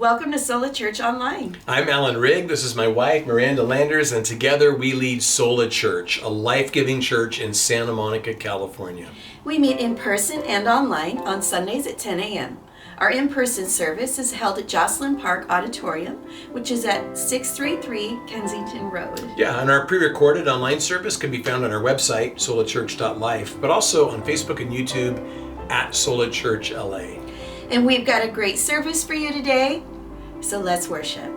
Welcome to Sola Church Online. I'm Alan Rigg. This is my wife, Miranda Landers, and together we lead Sola Church, a life-giving church in Santa Monica, California. We meet in person and online on Sundays at 10 a.m. Our in-person service is held at Joslyn Park Auditorium, which is at 633 Kensington Road. Yeah, and our pre-recorded online service can be found on our website, solachurch.life, but also on Facebook and YouTube at Sola Church LA. And we've got a great service for you today, so let's worship.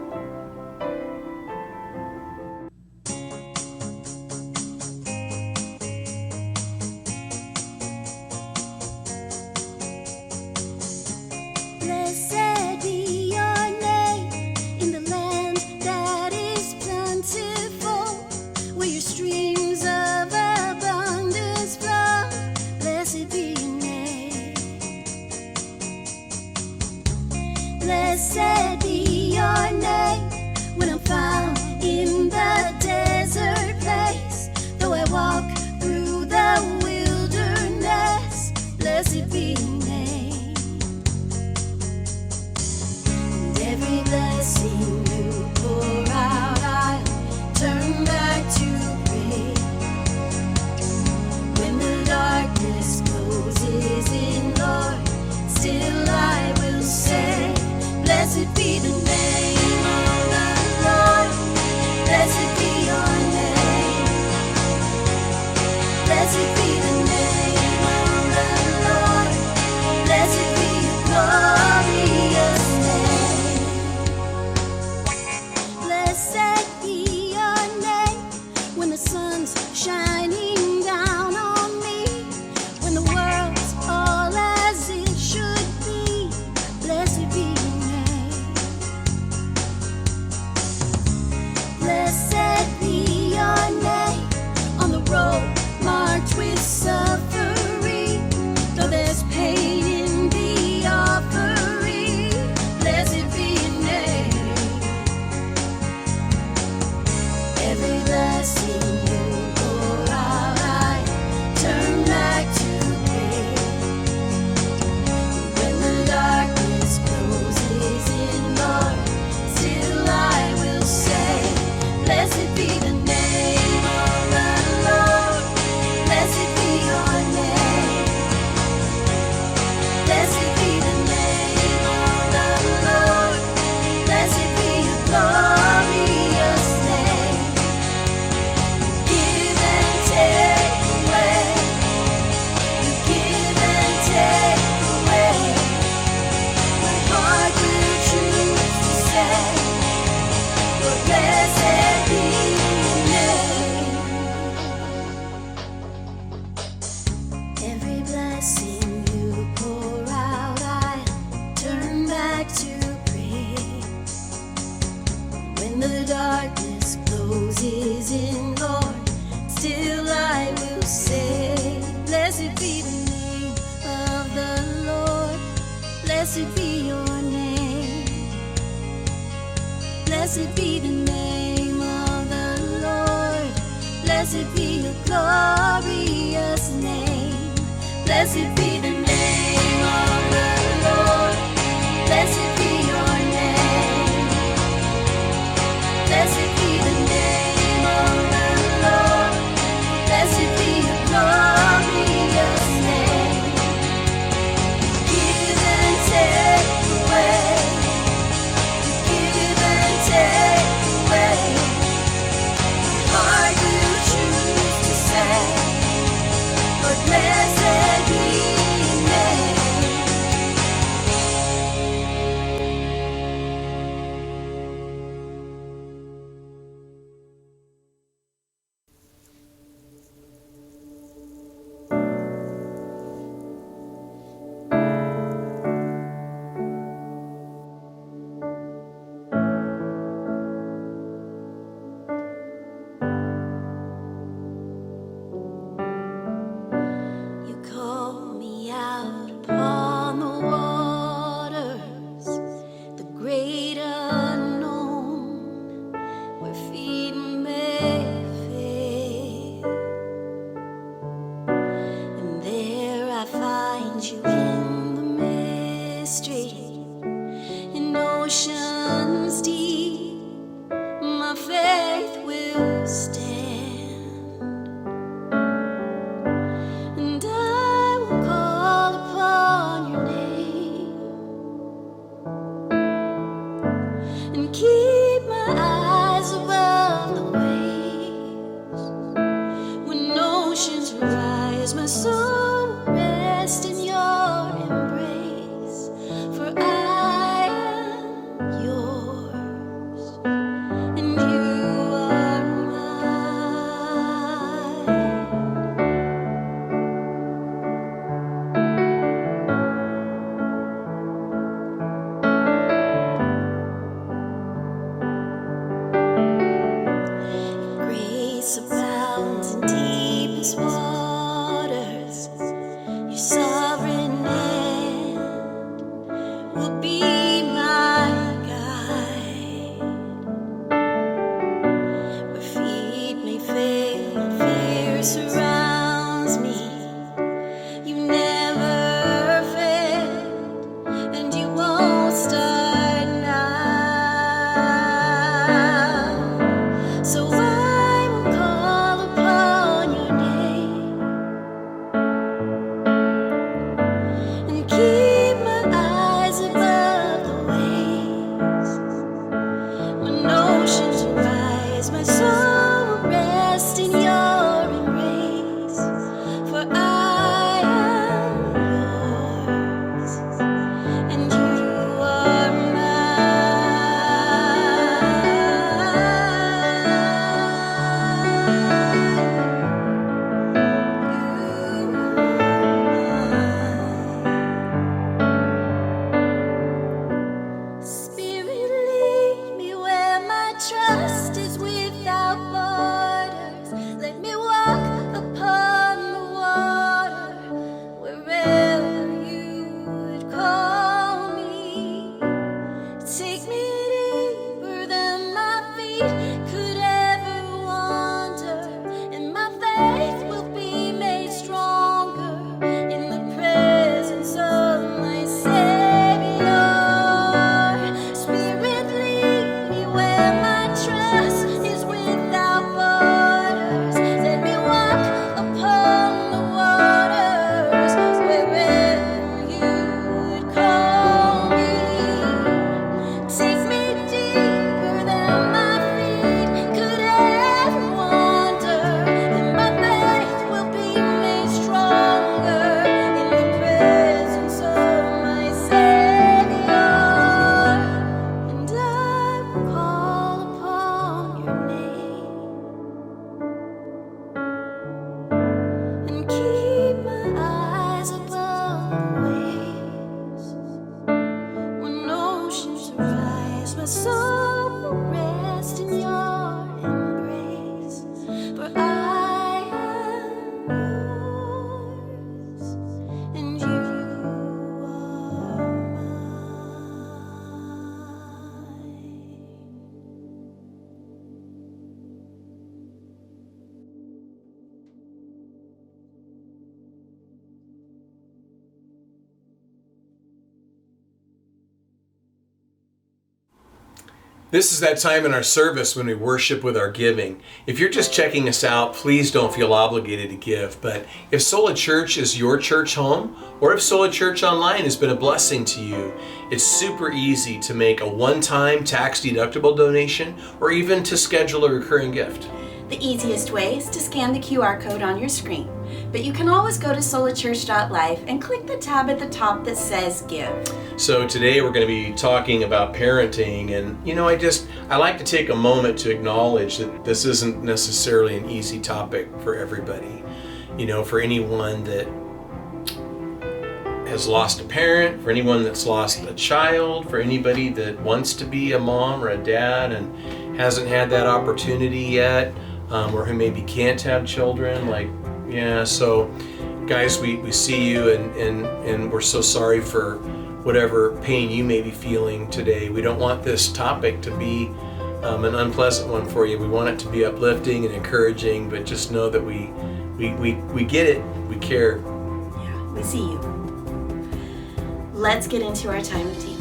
Blessed be your name when I'm found in the desert place. Though I walk through the wilderness, blessed be your name. And every blessing you pour out, I'll turn back to praise. When the darkness closes in, Lord, still I will say, blessed be the name of the Lord. Blessed be your name. Blessed be the name of the Lord. Blessed be your glorious name. Blessed be your name when the sun's shining down on me, when the world's all as it should be. Blessed be your name. Blessed be your name on the road marked with suffering, though there's pain in the offering. Blessed be your name. Every blessing you pour out, I turn back to praise. When the darkness closes in, Lord, still I will say, blessed be the name of the Lord. Blessed be your name. Blessed be the name of the Lord. Blessed be your glorious name. You give and take away. You give and take away. My heart will choose to say, Lord, blessed be your name. Every blessing you pour out, I turn back to praise. When the darkness closes in, Lord, still I will say, blessed be the name of the Lord. Blessed be your name. Blessed be the name of the Lord. Blessed be your glorious name. Blessed be the name of the Lord. Blessed be your name. Blessed be the name of the Lord. Blessed be your glorious name. Give and take away. Give and take away. Heart will choose to say, Lord, blessed be your name. rise, my soul will rest in your embrace, for I am yours, and you are mine. Grace abounds in deepest waters. Your sovereign hand will be my guide. Where feet may fail and fear surrounds me, you never fail, and you won't start now. So I will call upon your name and keep my eyes above the waves. When oceans rise, my soul will rest in your embrace, for I am yours, and you are mine. Spirit, lead me where my trust is without borders. Let me walk upon the water wherever you would call me. Take me deeper than my feet could ever wander, and my faith will be made stronger in the presence of my Savior. Spirit, lead me where my trust is without borders. Let me walk upon the waters wherever you would call me. Take me deeper than my feet could ever wander, and my faith will be made stronger in the presence of my Savior. And I will call upon your name and keep my eyes above the waves. When oceans rise, my soul will rest in your embrace, for I am yours, and you are mine. This is that time in our service when we worship with our giving. If you're just checking us out, please don't feel obligated to give. But if Sola Church is your church home, or if Sola Church Online has been a blessing to you, it's super easy to make a one-time tax-deductible donation or even to schedule a recurring gift. The easiest way is to scan the QR code on your screen, but you can always go to solachurch.life and click the tab at the top that says Give. So today we're going to be talking about parenting, and I like to take a moment to acknowledge that this isn't necessarily an easy topic for everybody. For anyone that has lost a parent, for anyone that's lost a child, for anybody that wants to be a mom or a dad and hasn't had that opportunity yet, or who maybe can't have children. So guys, we see you and we're so sorry for whatever pain you may be feeling today. We don't want this topic to be an unpleasant one for you. We want it to be uplifting and encouraging, but just know that we get it, we care. Yeah, we see you. Let's get into our time of teaching.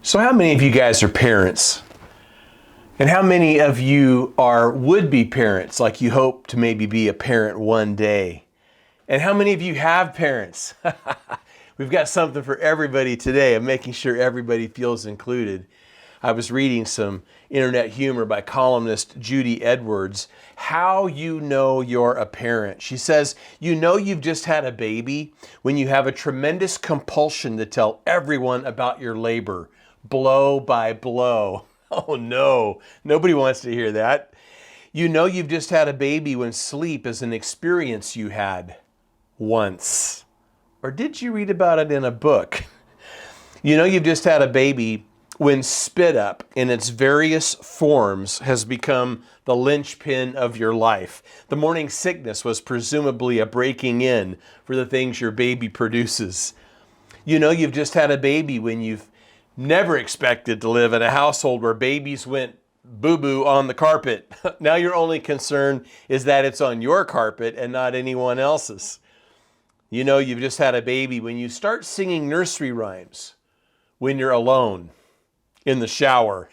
So how many of you guys are parents? And how many of you are would-be parents, like you hope to maybe be a parent one day? And how many of you have parents? We've got something for everybody today. I'm making sure everybody feels included. I was reading some internet humor by columnist Judy Edwards. How you know you're a parent. She says, you know you've just had a baby when you have a tremendous compulsion to tell everyone about your labor, blow by blow. Oh no, nobody wants to hear that. You know you've just had a baby when sleep is an experience you had once. Or did you read about it in a book? You know you've just had a baby when spit up in its various forms has become the linchpin of your life. The morning sickness was presumably a breaking in for the things your baby produces. You know you've just had a baby when you've never expected to live in a household where babies went boo-boo on the carpet. Now your only concern is that it's on your carpet and not anyone else's. You know you've just had a baby when you start singing nursery rhymes when you're alone in the shower.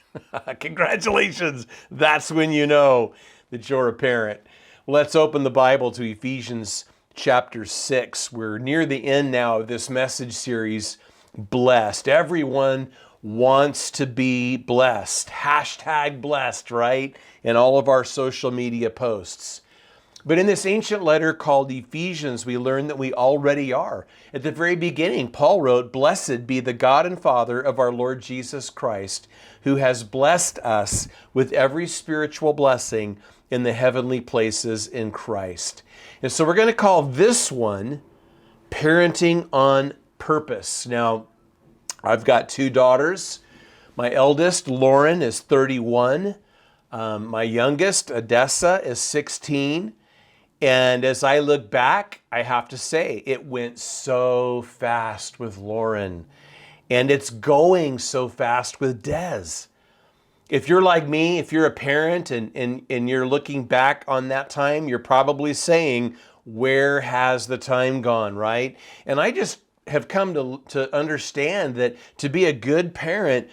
Congratulations. That's when you know that you're a parent. Let's open the Bible to Ephesians chapter 6. We're near the end now of this message series, Blessed. Everyone wants to be blessed. Hashtag blessed, right? In all of our social media posts. But in this ancient letter called Ephesians, we learn that we already are. At the very beginning, Paul wrote, "Blessed be the God and Father of our Lord Jesus Christ, who has blessed us with every spiritual blessing in the heavenly places in Christ." And so we're going to call this one Parenting on Purpose. Now, I've got two daughters. My eldest, Lauren, is 31. My youngest, Odessa, is 16. And as I look back, I have to say, it went so fast with Lauren. And it's going so fast with Des. If you're like me, if you're a parent and you're looking back on that time, you're probably saying, where has the time gone, right? And I just have come to understand that to be a good parent,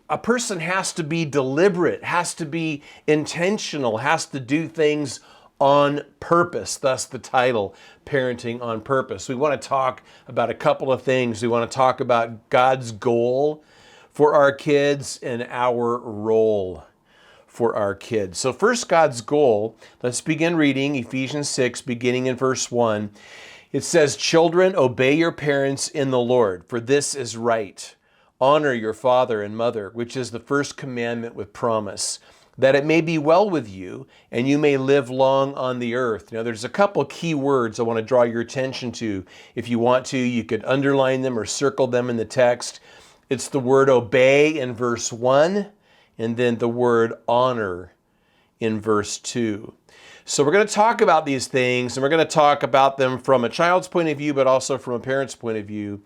a person has to be deliberate, has to be intentional, has to do things on purpose. Thus the title, Parenting on Purpose. We want to talk about a couple of things. We want to talk about God's goal for our kids and our role for our kids. So first, God's goal. Let's begin reading Ephesians 6, beginning in verse 1. It says, "Children, obey your parents in the Lord, for this is right. Honor your father and mother, which is the first commandment with promise, that it may be well with you and you may live long on the earth." Now, there's a couple key words I want to draw your attention to. If you want to, you could underline them or circle them in the text. It's the word obey in verse 1, and then the word honor in verse 2. So we're going to talk about these things, and we're going to talk about them from a child's point of view, but also from a parent's point of view.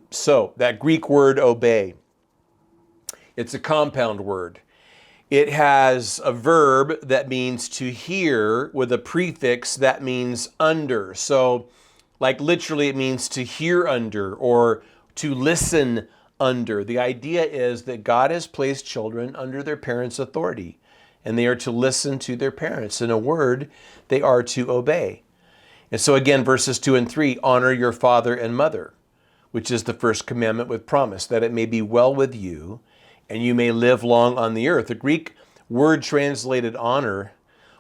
So that Greek word obey, it's a compound word. It has a verb that means to hear with a prefix that means under. So like literally it means to hear under or to listen under. The idea is that God has placed children under their parents' authority, and they are to listen to their parents. In a word, they are to obey. And so again, verses 2 and 3, honor your father and mother, which is the first commandment with promise, that it may be well with you and you may live long on the earth. The Greek word translated honor,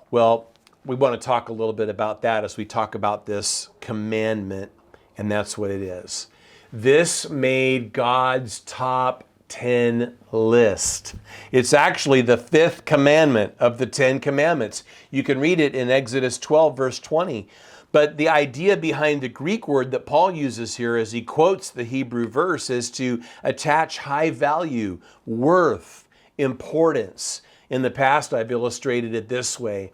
well, we want to talk a little bit about that as we talk about this commandment, and that's what it is. This made God's top 10 list. It's actually the fifth commandment of the 10 commandments. You can read it in Exodus 12, verse 20. But the idea behind the Greek word that Paul uses here as he quotes the Hebrew verse is to attach high value, worth, importance. In the past, I've illustrated it this way.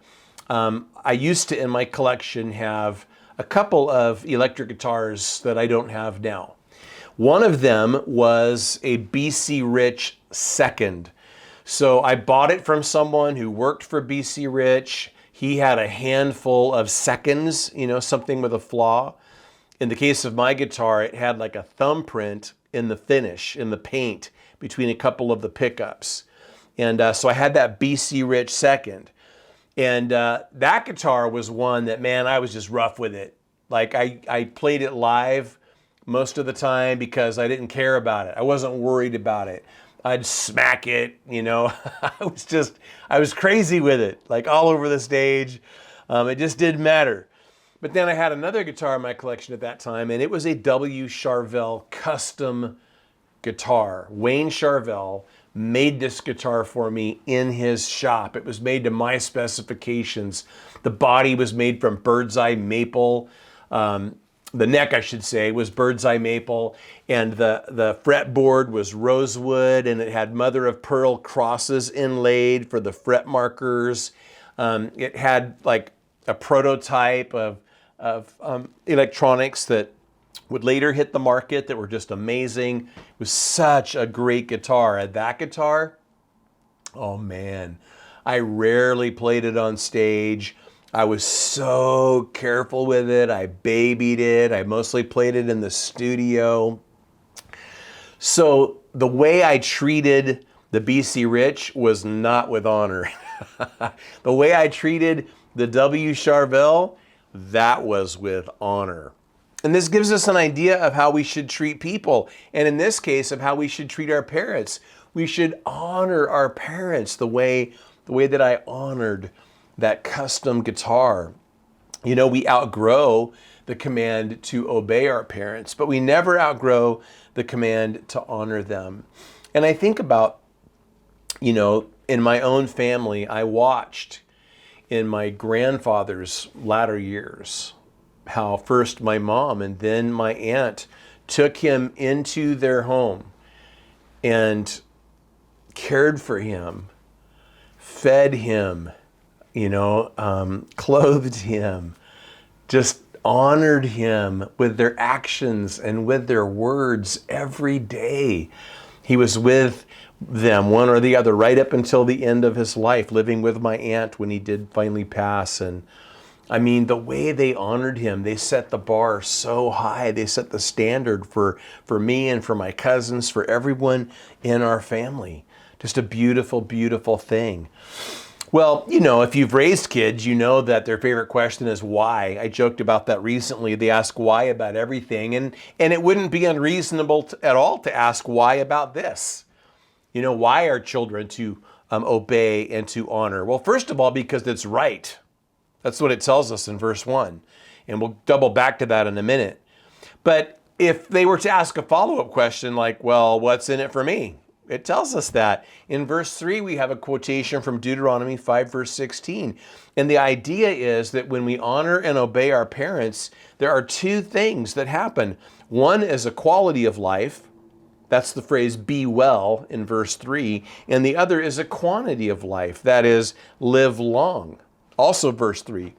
I used to, in my collection, have a couple of electric guitars that I don't have now. One of them was a BC Rich second. So I bought it from someone who worked for BC Rich. He had a handful of seconds, something with a flaw. In the case of my guitar, it had like a thumbprint in the finish, in the paint, between a couple of the pickups. And so I had that BC Rich second. And that guitar was one that, man, I was just rough with it. Like I played it live. most of the time because I didn't care about it. I wasn't worried about it. I'd smack it, I was crazy with it, like all over the stage. It just didn't matter. But then I had another guitar in my collection at that time, and it was a W. Charvel custom guitar. Wayne Charvel made this guitar for me in his shop. It was made to my specifications. The body was made from bird's eye maple. The neck, I should say, was bird's eye maple, and the fretboard was rosewood, and it had mother of pearl crosses inlaid for the fret markers. It had like a prototype of electronics that would later hit the market that were just amazing. It was such a great guitar. And that guitar, oh man, I rarely played it on stage. I was so careful with it. I babied it. I mostly played it in the studio. So the way I treated the BC Rich was not with honor. The way I treated the W. Charvel, that was with honor. And this gives us an idea of how we should treat people. And in this case, of how we should treat our parents. We should honor our parents the way that I honored that custom guitar. We outgrow the command to obey our parents, but we never outgrow the command to honor them. And I think about, in my own family, I watched in my grandfather's latter years how first my mom and then my aunt took him into their home and cared for him, fed him, clothed him, just honored him with their actions and with their words every day. He was with them, one or the other, right up until the end of his life, living with my aunt when he did finally pass. And the way they honored him, they set the bar so high. They set the standard for me and for my cousins, for everyone in our family. Just a beautiful, beautiful thing. Well, if you've raised kids, you know that their favorite question is why. I joked about that recently. They ask why about everything. And it wouldn't be unreasonable at all to ask why about this. Why are children to obey and to honor? Well, first of all, because it's right. That's what it tells us in verse 1. And we'll double back to that in a minute. But if they were to ask a follow-up question like, well, what's in it for me? It tells us that. In verse 3, we have a quotation from Deuteronomy 5, verse 16. And the idea is that when we honor and obey our parents, there are two things that happen. One is a quality of life. That's the phrase, be well, in verse 3. And the other is a quantity of life. That is, live long. Also verse 3.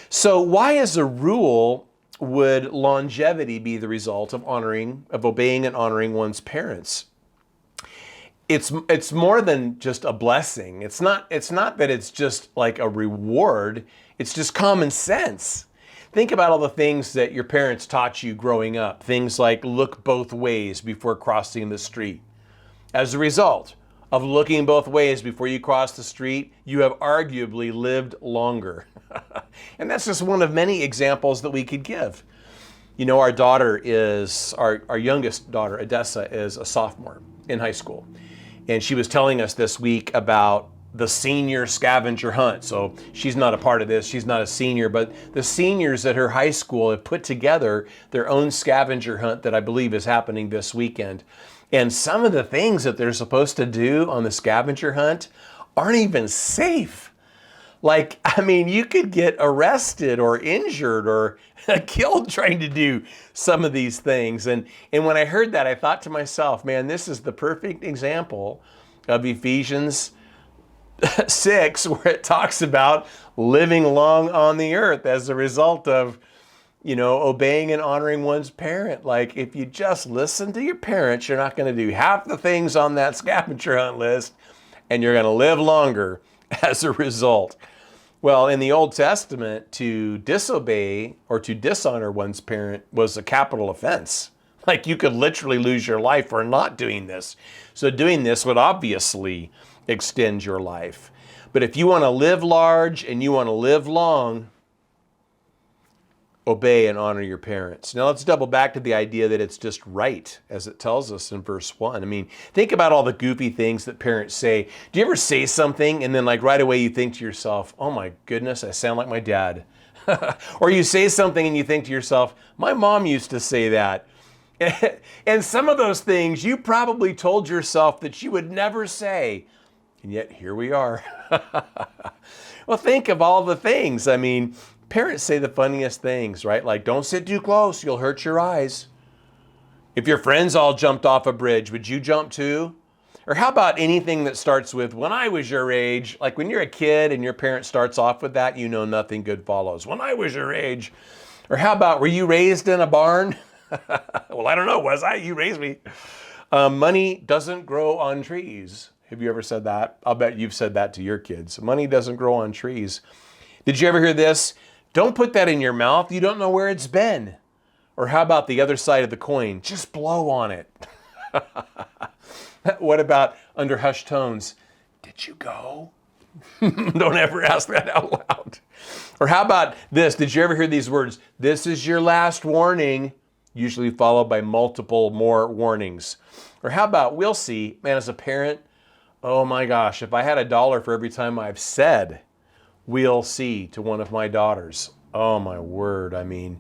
So why, as a rule, would longevity be the result of obeying and honoring one's parents? It's more than just a blessing. It's not that it's just like a reward. It's just common sense. Think about all the things that your parents taught you growing up. Things like look both ways before crossing the street. As a result of looking both ways before you cross the street, you have arguably lived longer. And that's just one of many examples that we could give. Our daughter is, our youngest daughter, Odessa, is a sophomore in high school. And she was telling us this week about the senior scavenger hunt. So she's not a part of this, she's not a senior, but the seniors at her high school have put together their own scavenger hunt that I believe is happening this weekend. And some of the things that they're supposed to do on the scavenger hunt aren't even safe. You could get arrested or injured or killed trying to do some of these things. And when I heard that, I thought to myself, man, this is the perfect example of Ephesians 6, where it talks about living long on the earth as a result of, obeying and honoring one's parent. Like, if you just listen to your parents, you're not going to do half the things on that scavenger hunt list, and you're going to live longer as a result. Well, in the Old Testament, to disobey or to dishonor one's parent was a capital offense. Like, you could literally lose your life for not doing this. So doing this would obviously extend your life. But if you want to live large and you want to live long, obey and honor your parents. Now let's double back to the idea that it's just right, as it tells us in verse 1. I mean, think about all the goofy things that parents say. Do you ever say something and then like right away you think to yourself, oh my goodness, I sound like my dad? Or you say something and you think to yourself, my mom used to say that. And some of those things you probably told yourself that you would never say. And yet here we are. Well, think of all the things. I mean, parents say the funniest things, right? Like, don't sit too close, you'll hurt your eyes. If your friends all jumped off a bridge, would you jump too? Or how about anything that starts with, when I was your age? Like when you're a kid and your parent starts off with that, you know nothing good follows. When I was your age. Or how about, were you raised in a barn? Well, I don't know, was I? You raised me. Money doesn't grow on trees. Have you ever said that? I'll bet you've said that to your kids. Money doesn't grow on trees. Did you ever hear this? Don't put that in your mouth. You don't know where it's been. Or how about the other side of the coin? Just blow on it. What about under hushed tones? Did you go? Don't ever ask that out loud. Or how about this? Did you ever hear these words? This is your last warning, usually followed by multiple more warnings. Or how about, we'll see, man, as a parent, oh my gosh, if I had $1 for every time I've said, we'll see to one of my daughters. Oh my word, I mean,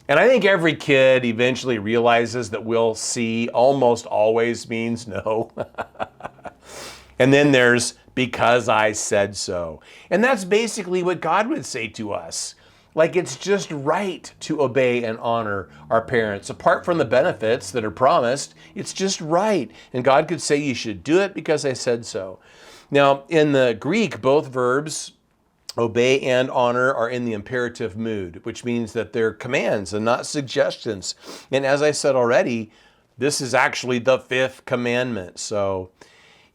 and I think every kid eventually realizes that we'll see almost always means no. And then there's because I said so. And that's basically what God would say to us. Like it's just right to obey and honor our parents. Apart from the benefits that are promised, it's just right. And God could say you should do it because I said so. Now, in the Greek, both verbs, obey and honor, are in the imperative mood, which means that they're commands and not suggestions. And as I said already, this is actually the 5th commandment. So,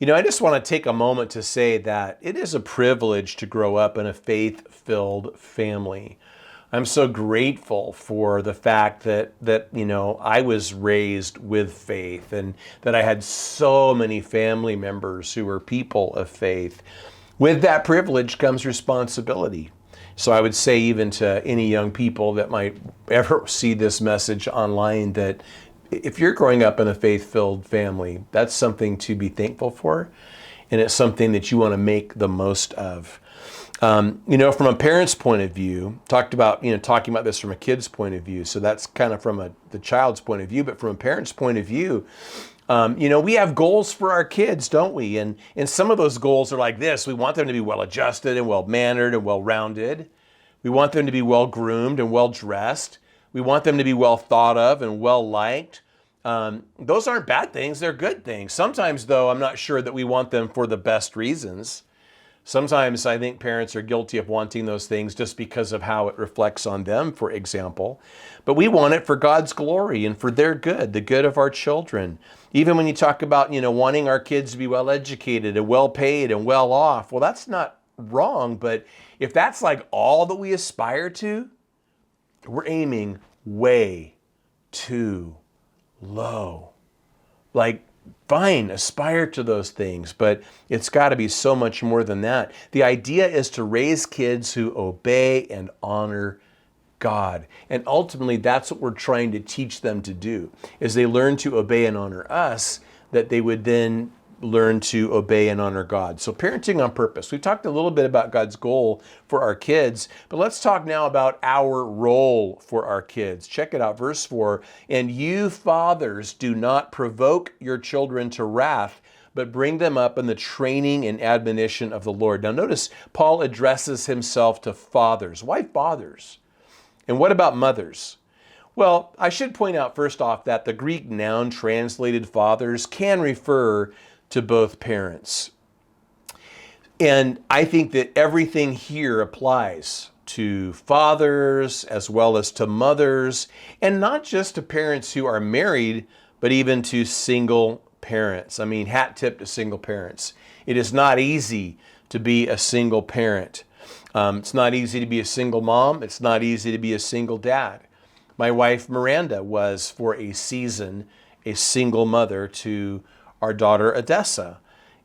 I just want to take a moment to say that it is a privilege to grow up in a faith-filled family. I'm so grateful for the fact that I was raised with faith and that I had so many family members who were people of faith. With that privilege comes responsibility. So I would say even to any young people that might ever see this message online that if you're growing up in a faith-filled family, that's something to be thankful for, and it's something that you want to make the most of. From a parent's point of view, talking about this from a kid's point of view, so that's kind of from the child's point of view, but from a parent's point of view, we have goals for our kids, don't we? And some of those goals are like this. We want them to be well-adjusted and well-mannered and well-rounded. We want them to be well-groomed and well-dressed. We want them to be well thought of and well liked. Those aren't bad things, they're good things. Sometimes, though, I'm not sure that we want them for the best reasons. Sometimes I think parents are guilty of wanting those things just because of how it reflects on them, for example. But we want it for God's glory and for their good, the good of our children. Even when you talk about, wanting our kids to be well educated and well paid and well off, well, that's not wrong. But if that's like all that we aspire to, we're aiming way too low. Like, fine, aspire to those things, but it's got to be so much more than that. The idea is to raise kids who obey and honor God. And ultimately, that's what we're trying to teach them to do. As they learn to obey and honor us, that they would then learn to obey and honor God. So parenting on purpose. We talked a little bit about God's goal for our kids, but let's talk now about our role for our kids. Check it out, verse 4. And you fathers do not provoke your children to wrath, but bring them up in the training and admonition of the Lord. Now notice Paul addresses himself to fathers. Why fathers? And what about mothers? Well, I should point out first off that the Greek noun translated fathers can refer to both parents. And I think that everything here applies to fathers as well as to mothers, and not just to parents who are married, but even to single parents. I mean, hat tip to single parents. It is not easy to be a single parent. It's not easy to be a single mom. It's not easy to be a single dad. My wife, Miranda, was for a season a single mother to our daughter, Odessa.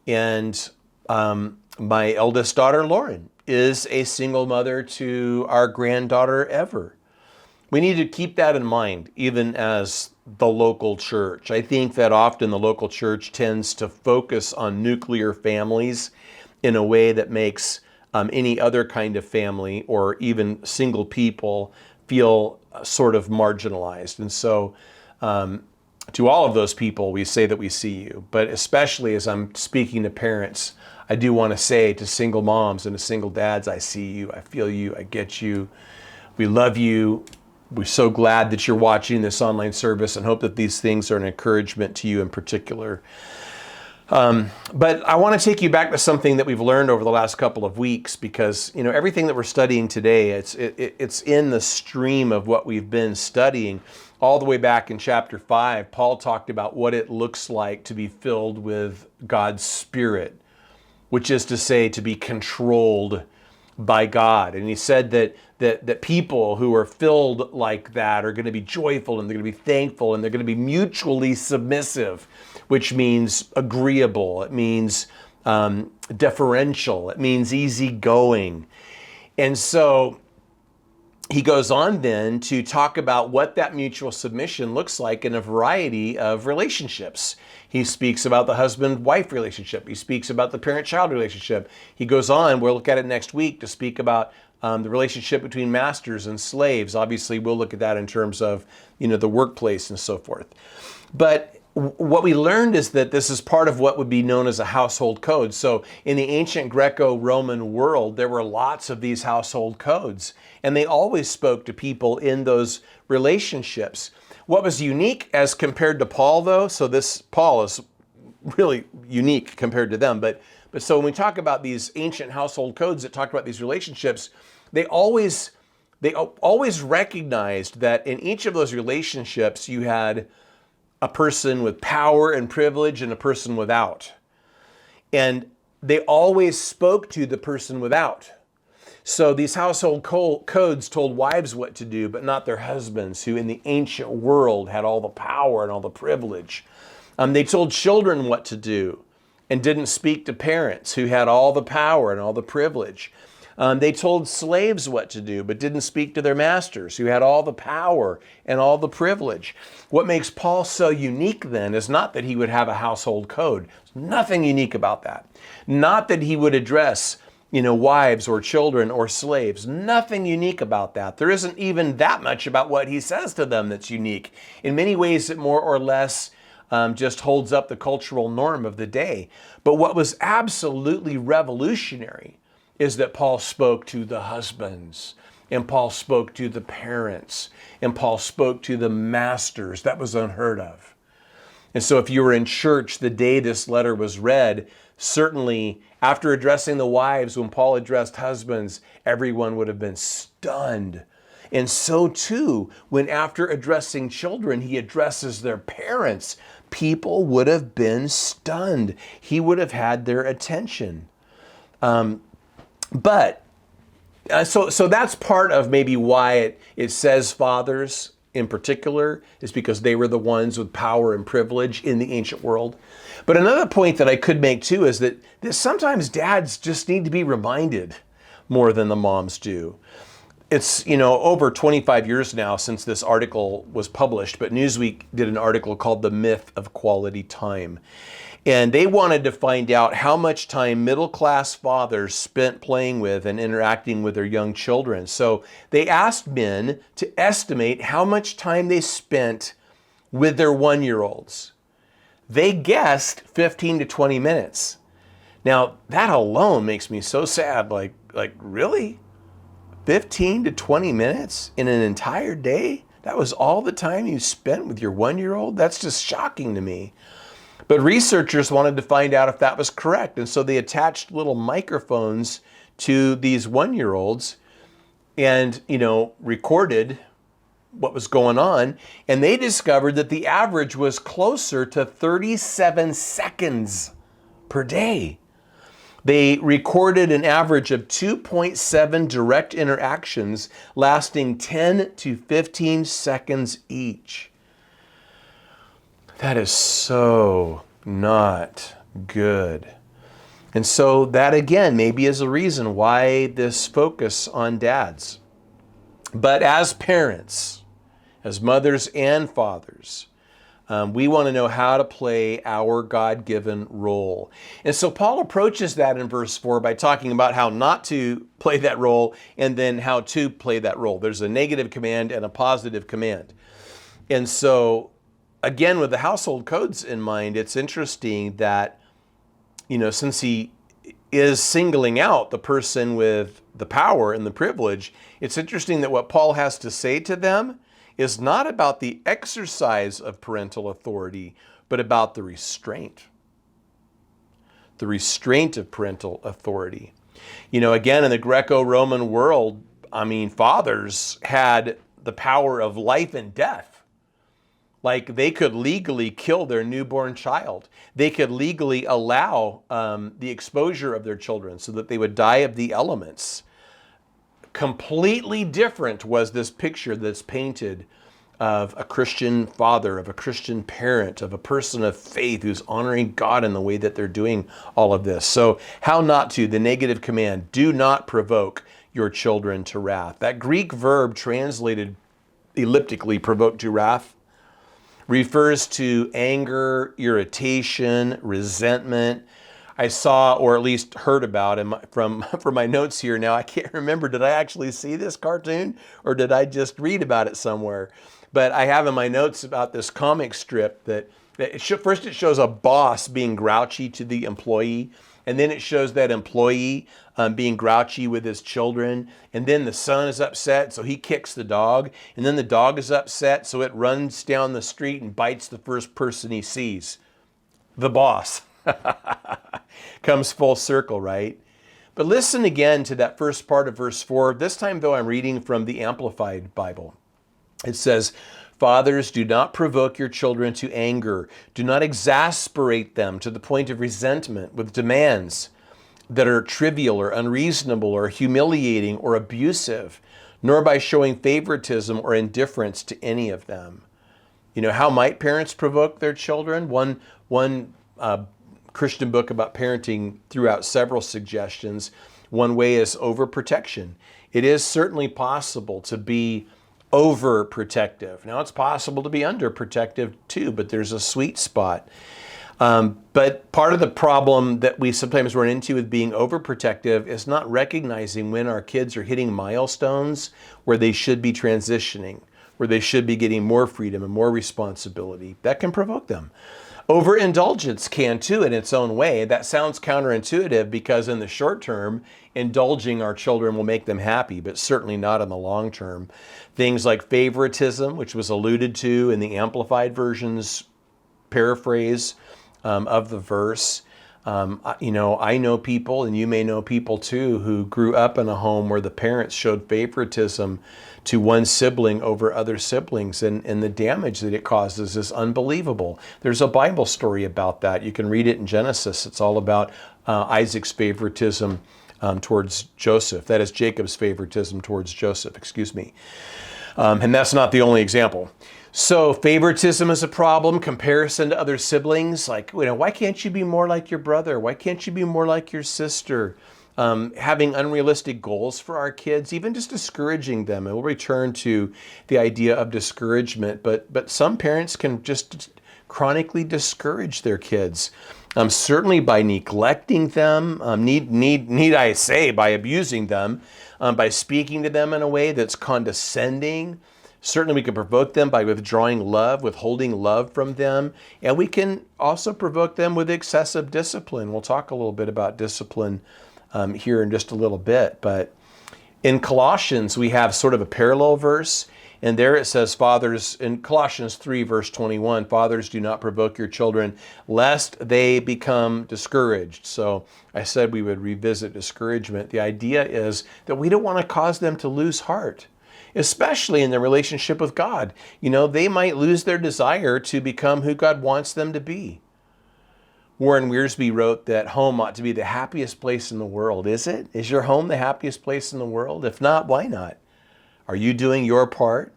And my eldest daughter, Lauren, is a single mother to our granddaughter, Ever. we need to keep that in mind, even as the local church. I think that often the local church tends to focus on nuclear families in a way that makes any other kind of family or even single people feel sort of marginalized. And so to all of those people, we say that we see you. But especially as I'm speaking to parents, I do want to say to single moms and to single dads, I see you, I feel you, I get you. We love you. We're so glad that you're watching this online service and hope that these things are an encouragement to you in particular. But I want to take you back to something that we've learned over the last couple of weeks, because everything that we're studying today, it's in the stream of what we've been studying. All the way back in chapter 5, Paul talked about what it looks like to be filled with God's Spirit, which is to say, to be controlled by God. And he said that people who are filled like that are going to be joyful, and they're going to be thankful, and they're going to be mutually submissive, which means agreeable. It means deferential. It means easygoing. And so he goes on then to talk about what that mutual submission looks like in a variety of relationships. He speaks about the husband-wife relationship. He speaks about the parent-child relationship. He goes on, we'll look at it next week, to speak about the relationship between masters and slaves. Obviously, we'll look at that in terms of the workplace and so forth. But what we learned is that this is part of what would be known as a household code. So in the ancient Greco-Roman world, there were lots of these household codes, and they always spoke to people in those relationships. What was unique as compared to Paul, though, so this Paul is really unique compared to them, but so when we talk about these ancient household codes that talk about these relationships, they always recognized that in each of those relationships you had a person with power and privilege and a person without. And they always spoke to the person without. So these household codes told wives what to do, but not their husbands, who in the ancient world had all the power and all the privilege. They told children what to do and didn't speak to parents, who had all the power and all the privilege. They told slaves what to do, but didn't speak to their masters, who had all the power and all the privilege. What makes Paul so unique then is not that he would have a household code. There's nothing unique about that. Not that he would address, wives or children or slaves. Nothing unique about that. There isn't even that much about what he says to them that's unique. In many ways, it more or less just holds up the cultural norm of the day. But what was absolutely revolutionary is that Paul spoke to the husbands, and Paul spoke to the parents, and Paul spoke to the masters. That was unheard of. And so if you were in church the day this letter was read, certainly after addressing the wives, when Paul addressed husbands, everyone would have been stunned. And so too, when after addressing children, he addresses their parents, people would have been stunned. He would have had their attention. But so that's part of maybe why it says fathers in particular, is because they were the ones with power and privilege in the ancient world. But another point that I could make too is that sometimes dads just need to be reminded more than the moms do. It's, over 25 years now since this article was published, but Newsweek did an article called The Myth of Quality Time. And they wanted to find out how much time middle-class fathers spent playing with and interacting with their young children. So they asked men to estimate how much time they spent with their one-year-olds. They guessed 15 to 20 minutes. Now, that alone makes me so sad. Like really? 15 to 20 minutes in an entire day? That was all the time you spent with your one-year-old? That's just shocking to me. But researchers wanted to find out if that was correct. And so they attached little microphones to these one-year-olds and, recorded what was going on. And they discovered that the average was closer to 37 seconds per day. They recorded an average of 2.7 direct interactions lasting 10 to 15 seconds each. That is so not good. And so that again maybe is a reason why this focus on dads. But as parents, as mothers and fathers, we want to know how to play our God-given role. And so Paul approaches that in verse 4 by talking about how not to play that role and then how to play that role. There's a negative command and a positive command. And so, again, with the household codes in mind, it's interesting that, since he is singling out the person with the power and the privilege, it's interesting that what Paul has to say to them is not about the exercise of parental authority, but about the restraint. The restraint of parental authority. Again, in the Greco-Roman world, fathers had the power of life and death. Like, they could legally kill their newborn child. They could legally allow the exposure of their children so that they would die of the elements. Completely different was this picture that's painted of a Christian father, of a Christian parent, of a person of faith who's honoring God in the way that they're doing all of this. So how not to, the negative command, do not provoke your children to wrath. That Greek verb translated elliptically, provoke to wrath, refers to anger, irritation, resentment. I saw, or at least heard about from my notes here. Now, I can't remember, did I actually see this cartoon or did I just read about it somewhere? But I have in my notes about this comic strip that first it shows a boss being grouchy to the employee, and then it shows that employee being grouchy with his children, and then the son is upset, so he kicks the dog, and then the dog is upset, so it runs down the street and bites the first person he sees. The boss. Comes full circle, right? But listen again to that first part of verse 4. This time, though, I'm reading from the Amplified Bible. It says, "Fathers, do not provoke your children to anger. Do not exasperate them to the point of resentment with demands that are trivial or unreasonable or humiliating or abusive, nor by showing favoritism or indifference to any of them." How might parents provoke their children? One Christian book about parenting threw out several suggestions. One way is overprotection. It is certainly possible to be overprotective. Now, it's possible to be underprotective too, but there's a sweet spot. But part of the problem that we sometimes run into with being overprotective is not recognizing when our kids are hitting milestones where they should be transitioning, where they should be getting more freedom and more responsibility. That can provoke them. Overindulgence can too in its own way. That sounds counterintuitive because in the short term, indulging our children will make them happy, but certainly not in the long term. Things like favoritism, which was alluded to in the Amplified Version's paraphrase of the verse. I know people, and you may know people too, who grew up in a home where the parents showed favoritism to one sibling over other siblings, and the damage that it causes is unbelievable. There's a Bible story about that. You can read it in Genesis. It's all about Isaac's favoritism towards Joseph. That is Jacob's favoritism towards Joseph, and that's not the only example. So favoritism is a problem, comparison to other siblings. Like, why can't you be more like your brother? Why can't you be more like your sister? Having unrealistic goals for our kids, even just discouraging them. And we'll return to the idea of discouragement, but some parents can just chronically discourage their kids. Certainly by neglecting them, need I say, by abusing them, by speaking to them in a way that's condescending. Certainly we can provoke them by withdrawing love, withholding love from them. And we can also provoke them with excessive discipline. We'll talk a little bit about discipline here in just a little bit. But in Colossians, we have sort of a parallel verse. And there it says, fathers, in Colossians 3, verse 21, "Fathers, do not provoke your children, lest they become discouraged." So I said we would revisit discouragement. The idea is that we don't want to cause them to lose heart, especially in their relationship with God. They might lose their desire to become who God wants them to be. Warren Wiersbe wrote that home ought to be the happiest place in the world. Is it? Is your home the happiest place in the world? If not, why not? Are you doing your part?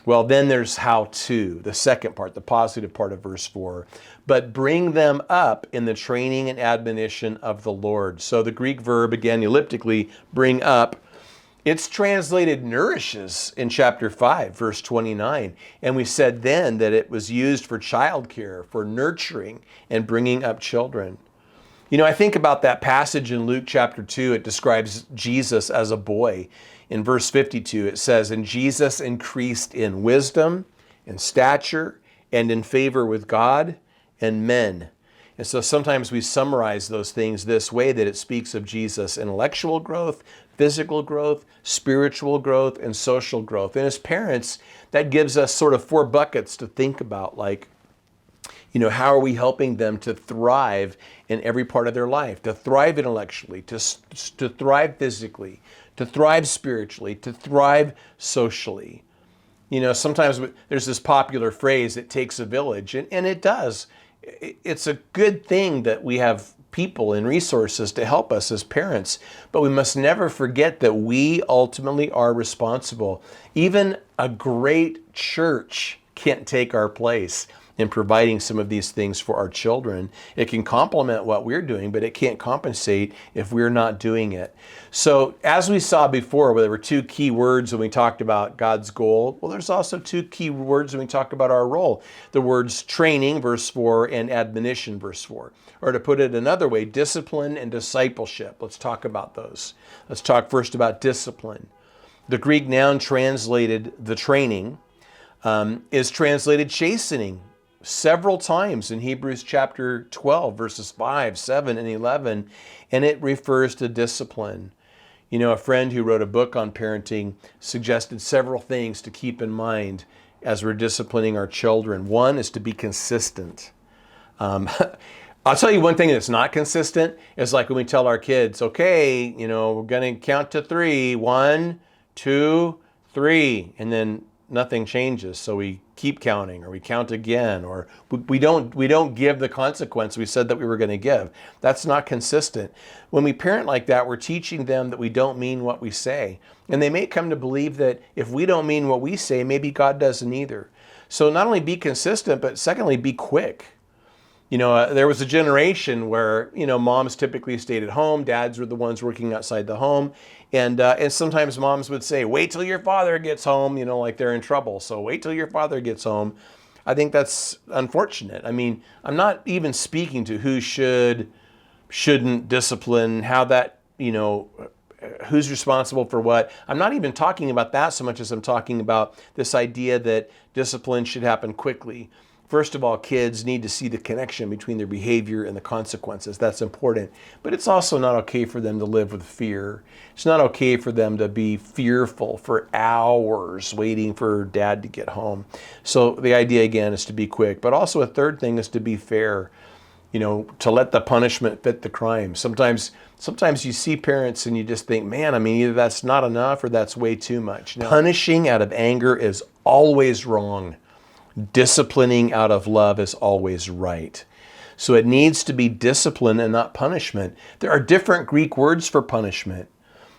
Well, then there's how to, the second part, the positive part of verse 4. "But bring them up in the training and admonition of the Lord." So the Greek verb, again, elliptically, bring up, It's translated nourishes in chapter 5, verse 29. And we said then that it was used for childcare, for nurturing and bringing up children. You know, I think about that passage in Luke chapter 2. It describes Jesus as a boy. In verse 52, it says, "And Jesus increased in wisdom, in stature, and in favor with God and men." And so sometimes we summarize those things this way, that it speaks of Jesus' intellectual growth, physical growth, spiritual growth, and social growth. And as parents, that gives us sort of 4 buckets to think about, like, you know, how are we helping them to thrive in every part of their life, to thrive intellectually, to thrive physically, to thrive spiritually, to thrive socially. You know, sometimes there's this popular phrase, it takes a village, and it does. It's a good thing that we have people and resources to help us as parents, but we must never forget that we ultimately are responsible. Even a great church can't take our place in providing some of these things for our children. It can complement what we're doing, but it can't compensate if we're not doing it. So as we saw before, there were 2 key words when we talked about God's goal. Well, there's also 2 key words when we talk about our role. The words training, verse 4, and admonition, verse 4. Or to put it another way, discipline and discipleship. Let's talk about those. Let's talk first about discipline. The Greek noun translated the training is translated chastening several times in Hebrews chapter 12, verses 5, 7, and 11, and it refers to discipline. You know, a friend who wrote a book on parenting suggested several things to keep in mind as we're disciplining our children. One is to be consistent. I'll tell you one thing that's not consistent is like when we tell our kids, okay, you know, we're going to count to 3. 1, 2, 3, and then nothing changes. So we keep counting, or we count again, or we don't give the consequence we said that we were going to give. That's not consistent. When we parent like that, we're teaching them that we don't mean what we say. And they may come to believe that if we don't mean what we say, maybe God doesn't either. So not only be consistent, but secondly, be quick. You know, there was a generation where, you know, moms typically stayed at home. Dads were the ones working outside the home. And sometimes moms would say, wait till your father gets home, you know, like they're in trouble. So wait till your father gets home. I think that's unfortunate. I mean, I'm not even speaking to who shouldn't discipline, how that, you know, who's responsible for what. I'm not even talking about that so much as I'm talking about this idea that discipline should happen quickly. First of all, kids need to see the connection between their behavior and the consequences. That's important. But it's also not okay for them to live with fear. It's not okay for them to be fearful for hours waiting for dad to get home. So the idea, again, is to be quick. But also a third thing is to be fair. You know, to let the punishment fit the crime. Sometimes you see parents and you just think, man, I mean, either that's not enough or that's way too much. No. Punishing out of anger is always wrong. Disciplining out of love is always right. So it needs to be discipline and not punishment. There are different Greek words for punishment.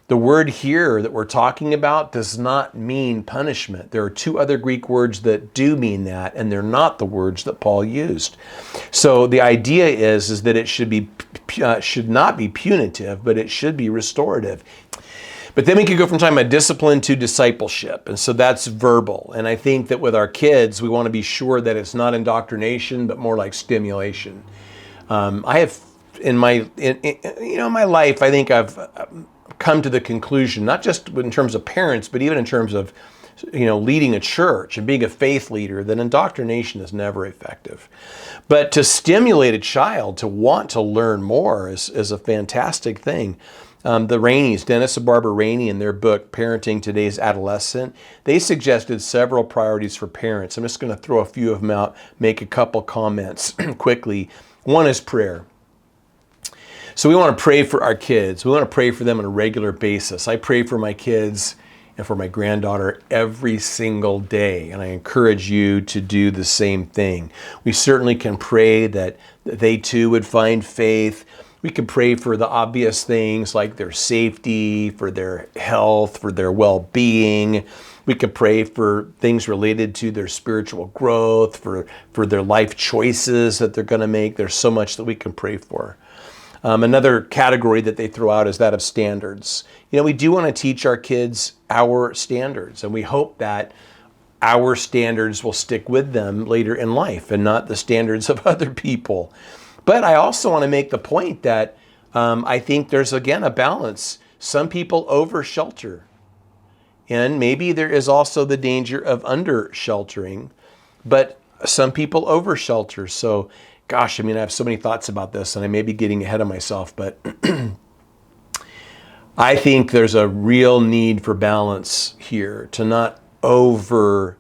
The word here that we're talking about does not mean punishment. There are 2 other Greek words that do mean that, and they're not the words that Paul used. So the idea is that it should not be punitive, but it should be restorative. But then we could go from talking about discipline to discipleship. And so that's verbal. And I think that with our kids, we want to be sure that it's not indoctrination, but more like stimulation. I have in my life, I think I've come to the conclusion, not just in terms of parents, but even in terms of, you know, leading a church and being a faith leader, that indoctrination is never effective. But to stimulate a child to want to learn more is a fantastic thing. The Rainey's, Dennis and Barbara Rainey, in their book, Parenting Today's Adolescent, they suggested several priorities for parents. I'm just going to throw a few of them out, make a couple comments quickly. One is prayer. So we want to pray for our kids. We want to pray for them on a regular basis. I pray for my kids and for my granddaughter every single day, and I encourage you to do the same thing. We certainly can pray that they too would find faith. We can pray for the obvious things like their safety, for their health, for their well-being. We can pray for things related to their spiritual growth, for their life choices that they're going to make. There's so much that we can pray for. Another category that they throw out is that of standards. We do want to teach our kids our standards, and we hope that our standards will stick with them later in life and not the standards of other people. But I also want to make the point that I think there's, again, a balance. Some people over-shelter, and maybe there is also the danger of under-sheltering, but some people over-shelter. So, gosh, I have so many thoughts about this, and I may be getting ahead of myself, but I think there's a real need for balance here, to not over-shelter.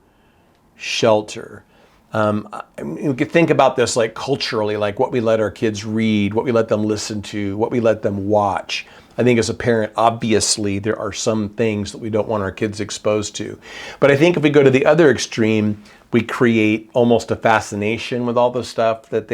We could think about this like culturally, like what we let our kids read, what we let them listen to, what we let them watch. I think as a parent, obviously, there are some things that we don't want our kids exposed to. But I think if we go to the other extreme, we create almost a fascination with all the stuff that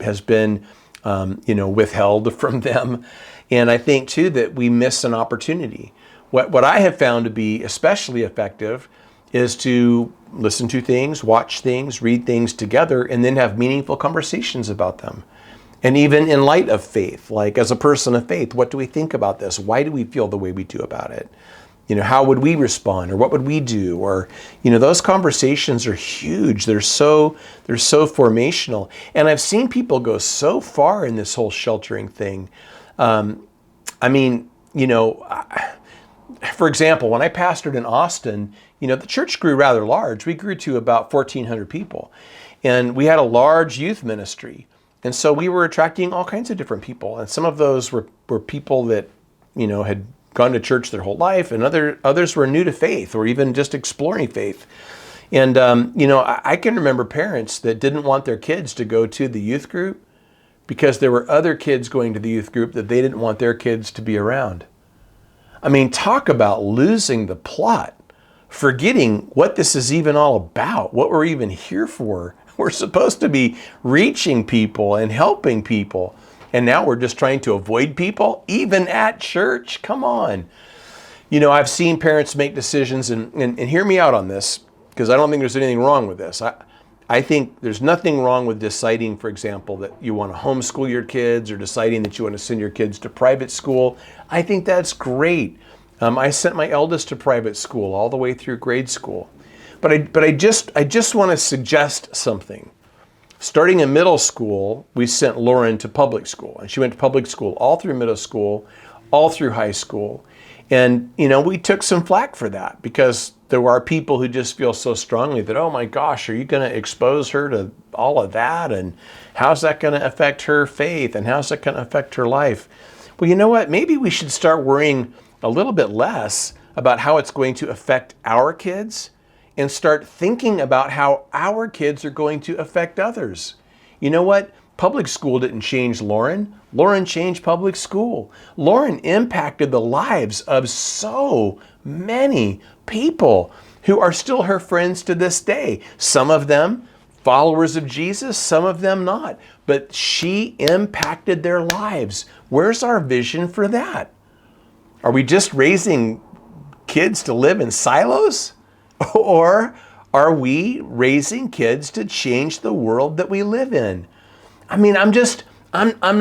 has been withheld from them. And I think, too, that we miss an opportunity. What I have found to be especially effective is to listen to things, watch things, read things together, and then have meaningful conversations about them. And even in light of faith, like as a person of faith, what do we think about this? Why do we feel the way we do about it? How would we respond, or what would we do? Or, those conversations are huge. They're so formational. And I've seen people go so far in this whole sheltering thing. For example, when I pastored in Austin, the church grew rather large. We grew to about 1,400 people. And we had a large youth ministry. And so we were attracting all kinds of different people. And some of those were people that, had gone to church their whole life, and others were new to faith or even just exploring faith. And, I can remember parents that didn't want their kids to go to the youth group because there were other kids going to the youth group that they didn't want their kids to be around. Talk about losing the plot, forgetting what this is even all about, what we're even here for. We're supposed to be reaching people and helping people. And now we're just trying to avoid people, even at church. Come on. I've seen parents make decisions, and hear me out on this, because I don't think there's anything wrong with this. I think there's nothing wrong with deciding, for example, that you want to homeschool your kids, or deciding that you want to send your kids to private school. I think that's great. I sent my eldest to private school all the way through grade school. But I just want to suggest something. Starting in middle school, we sent Lauren to public school, and she went to public school all through middle school, all through high school. And, we took some flack for that, because there are people who just feel so strongly that, oh my gosh, are you going to expose her to all of that? And how's that going to affect her faith? And how's that going to affect her life? Well, you know what? Maybe we should start worrying a little bit less about how it's going to affect our kids, and start thinking about how our kids are going to affect others. You know what? Public school didn't change Lauren. Lauren changed public school. Lauren impacted the lives of so many people who are still her friends to this day. Some of them followers of Jesus, some of them not. But she impacted their lives. Where's our vision for that? Are we just raising kids to live in silos? Or are we raising kids to change the world that we live in? I'm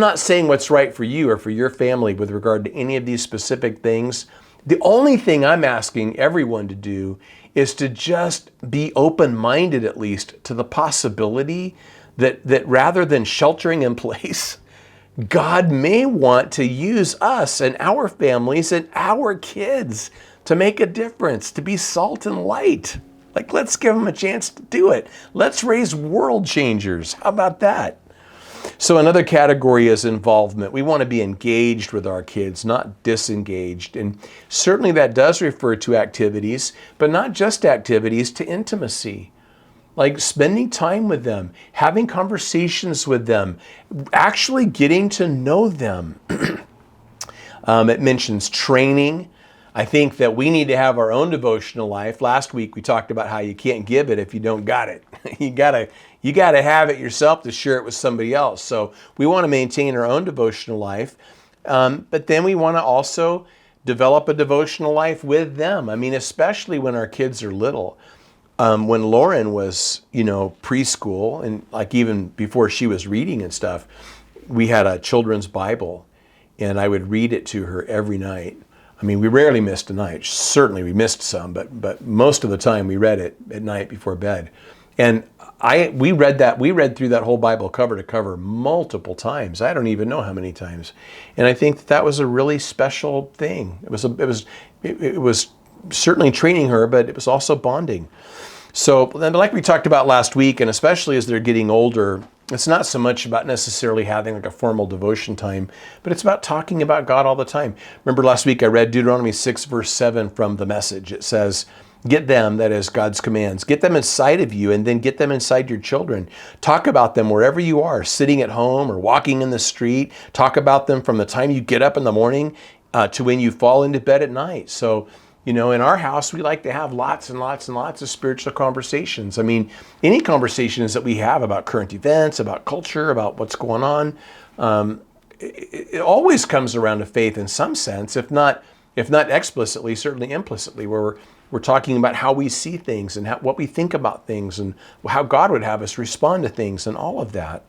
not saying what's right for you or for your family with regard to any of these specific things. The only thing I'm asking everyone to do is to just be open-minded, at least, to the possibility that rather than sheltering in place, God may want to use us and our families and our kids to make a difference, to be salt and light. Let's give them a chance to do it. Let's raise world changers. How about that? So another category is involvement. We want to be engaged with our kids, not disengaged. And certainly that does refer to activities, but not just activities, to intimacy. Like spending time with them, having conversations with them, actually getting to know them. It mentions training. I think that we need to have our own devotional life. Last week we talked about how you can't give it if you don't got it. You gotta have it yourself to share it with somebody else. So we want to maintain our own devotional life, but then we want to also develop a devotional life with them. Especially when our kids are little. When Lauren was, preschool, and even before she was reading and stuff, we had a children's Bible, and I would read it to her every night. I mean, we rarely missed a night. Certainly we missed some, but most of the time we read it at night before bed. And we read through that whole Bible cover to cover multiple times. I don't even know how many times. And I think that was a really special thing. It was certainly training her, but it was also bonding. So, like we talked about last week, and especially as they're getting older, it's not so much about necessarily having like a formal devotion time, but it's about talking about God all the time. Remember last week I read Deuteronomy 6 verse 7 from the Message. It says, get them, that is God's commands, get them inside of you, and then get them inside your children. Talk about them wherever you are, sitting at home or walking in the street. Talk about them from the time you get up in the morning to when you fall into bed at night. So, in our house, we like to have lots and lots and lots of spiritual conversations. I mean, any conversations that we have about current events, about culture, about what's going on, it always comes around to faith in some sense, if not explicitly, certainly implicitly, where we're talking about how we see things and what we think about things and how God would have us respond to things and all of that.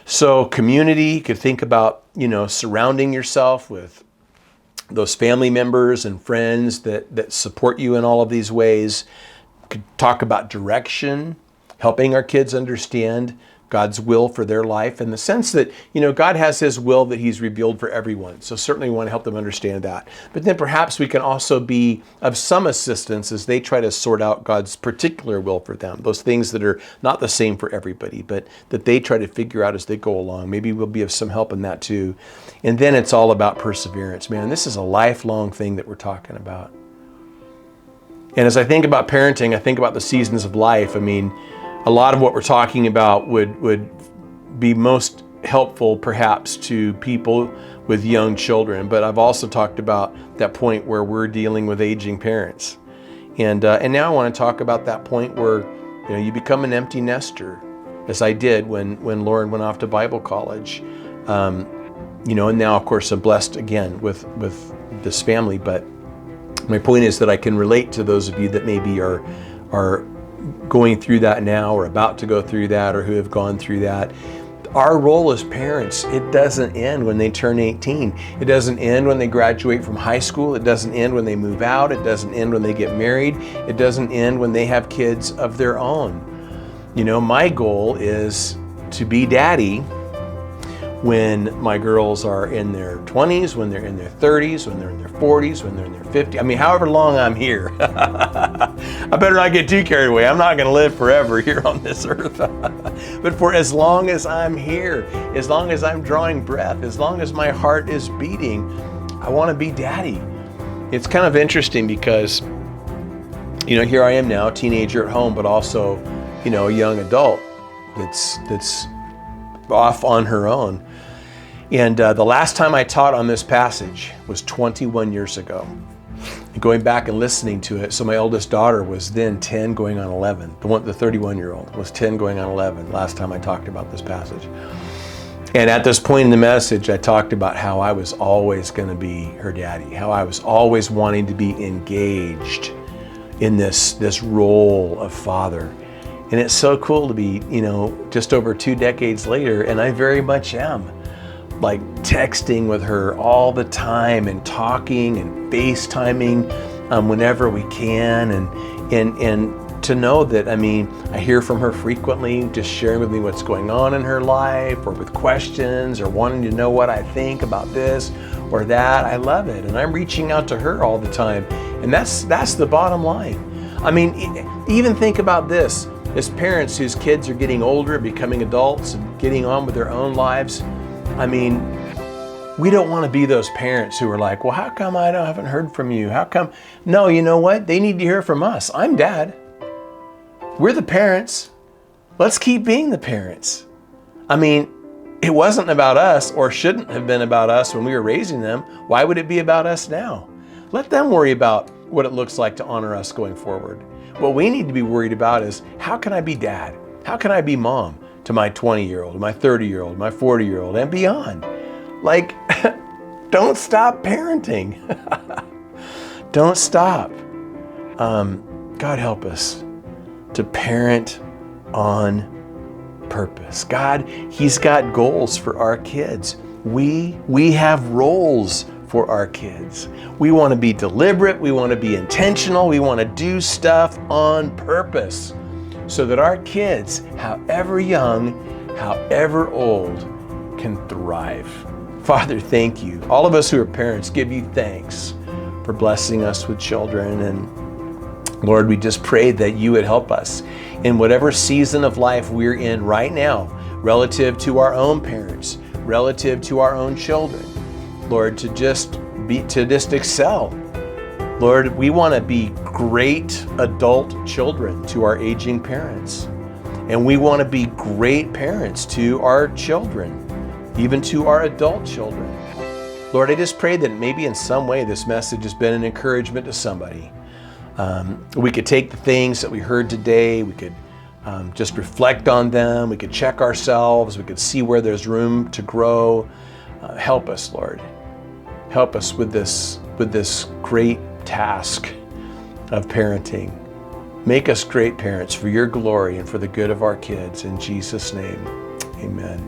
So community, you could think about, surrounding yourself with those family members and friends that support you in all of these ways. Could talk about direction, helping our kids understand God's will for their life, in the sense that, God has His will that He's revealed for everyone. So certainly we want to help them understand that. But then perhaps we can also be of some assistance as they try to sort out God's particular will for them, those things that are not the same for everybody, but that they try to figure out as they go along. Maybe we'll be of some help in that too. And then it's all about perseverance. Man, this is a lifelong thing that we're talking about. And as I think about parenting, I think about the seasons of life. I mean, a lot of what we're talking about would be most helpful perhaps to people with young children, but I've also talked about that point where we're dealing with aging parents. And now I want to talk about that point where you become an empty nester, as I did when Lauren went off to Bible college. And now of course I'm blessed again with this family, but my point is that I can relate to those of you that maybe are going through that now, or about to go through that, or who have gone through that. Our role as parents, it doesn't end when they turn 18. It doesn't end when they graduate from high school. It doesn't end when they move out. It doesn't end when they get married. It doesn't end when they have kids of their own. My goal is to be daddy when my girls are in their 20s, when they're in their 30s, when they're in their 40s, when they're in their 50s. I mean, however long I'm here. I better not get too carried away. I'm not going to live forever here on this earth. But for as long as I'm here, as long as I'm drawing breath, as long as my heart is beating, I want to be daddy. It's kind of interesting because, here I am now, teenager at home, but also, a young adult that's off on her own. And the last time I taught on this passage was 21 years ago. And going back and listening to it, so my oldest daughter was then 10 going on 11. The 31-year-old was 10 going on 11 last time I talked about this passage. And at this point in the message, I talked about how I was always going to be her daddy, how I was always wanting to be engaged in this role of father. And it's so cool to be, just over 2 decades later, and I very much am. Like texting with her all the time and talking and FaceTiming whenever we can, and to know that, I hear from her frequently, just sharing with me what's going on in her life, or with questions, or wanting to know what I think about this or that. I love it, and I'm reaching out to her all the time, and that's the bottom line. Even think about this. As parents whose kids are getting older, becoming adults, and getting on with their own lives, we don't want to be those parents who are like, well, how come I haven't heard from you? How come? No, you know what? They need to hear from us. I'm dad. We're the parents. Let's keep being the parents. It wasn't about us, or shouldn't have been about us when we were raising them. Why would it be about us now? Let them worry about what it looks like to honor us going forward. What we need to be worried about is, how can I be dad? How can I be mom to my 20-year-old, my 30-year-old, my 40-year-old, and beyond? Don't stop parenting. Don't stop. God help us to parent on purpose. God, He's got goals for our kids. We have roles for our kids. We want to be deliberate. We want to be intentional. We want to do stuff on purpose so that our kids, however young, however old, can thrive. Father, thank you. All of us who are parents give you thanks for blessing us with children. And Lord, we just pray that you would help us in whatever season of life we're in right now, relative to our own parents, relative to our own children. Lord, to just excel. Lord, we want to be great adult children to our aging parents. And we want to be great parents to our children, even to our adult children. Lord, I just pray that maybe in some way this message has been an encouragement to somebody. We could take the things that we heard today, we could just reflect on them, we could check ourselves, we could see where there's room to grow. Help us, Lord. Help us with this great task of parenting. Make us great parents for your glory and for the good of our kids. In Jesus' name, amen.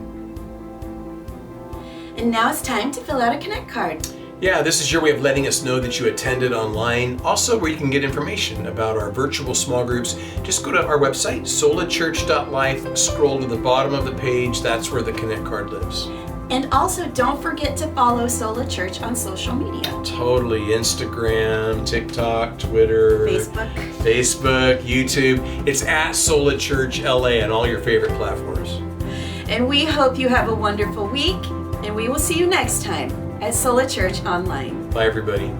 And now it's time to fill out a Connect card. Yeah, this is your way of letting us know that you attended online. Also, where you can get information about our virtual small groups, just go to our website, solachurch.life, scroll to the bottom of the page. That's where the Connect card lives. And also, don't forget to follow Sola Church on social media. Totally. Instagram, TikTok, Twitter, Facebook, YouTube. It's at Sola Church LA on all your favorite platforms. And we hope you have a wonderful week, and we will see you next time at Sola Church Online. Bye, everybody.